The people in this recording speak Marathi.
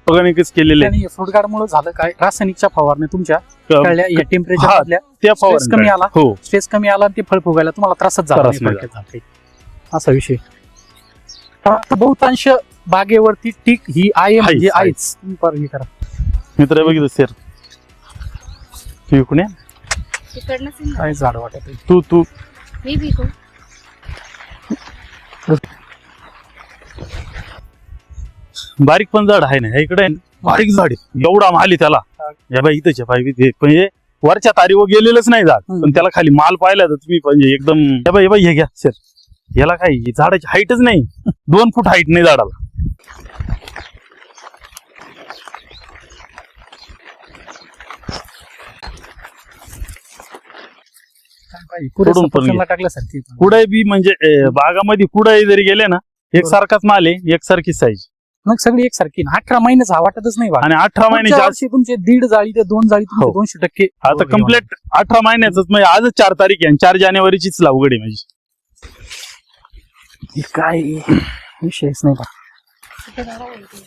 ऑर्गॅनिकच केलेले आणि फ्रूट गार्ड मुळे झालं काय, रासायनिकच्या फवारणी तुमच्या क- कळल्या या टेम्परेचर हा, मधल्या त्या स्ट्रेस कमी फवारणी आला, हो स्ट्रेस कमी आला आणि ते फळ फुगायला तुम्हाला त्रासच झाला त्रास नाही, नाही फडक्यात झाला काही. असा विषय. आता बहुतांश बागेवरती टीक ही आहे म्हणजे आहेच. आहेच. तुम्ही पार हे करा. मित्र बघितलं सर तू इकडे ये. तिकडनंच येईन ना. काय झाड वाटत आहे. तू मी विकू. बारीक पण झाड आहे ना इकडे बारीक झाड आहे. एवढा माल आहे त्याला या बाई इथंच पाहिजे ते म्हणजे वरच्या तारीवर गेलेलंच नाही झाड पण त्याला खाली माल पाहिला तर तुम्ही म्हणजे एकदम हे बाई हे घ्या सर याला काय झाडाची हाईटच नाही 2 फूट हाईट नाही झाडाला. पुढे सोडून पण सफरचंदला टाकल्यासारखी. कुठे बी म्हणजे बागामध्ये कुठे जरी गेले ना एकसारखाच माल आहे एकसारखी साईज मग सगळी एकसारखी ना. 18 महिन्याचा हा वाटतच नाही बाग. आणि 18 पुढच्या महिन्याच्या वर्षी तुमचे 1.5 जाळी ते 2 जाळी तुमचे हो. 200% आता कम्प्लीट 18 महिन्याच म्हणजे आजच 4 तारीख आहे 4 जानेवारीचीच लागवड आहे माझी. काय विषयच नाही बा. तिथं झाडं होती.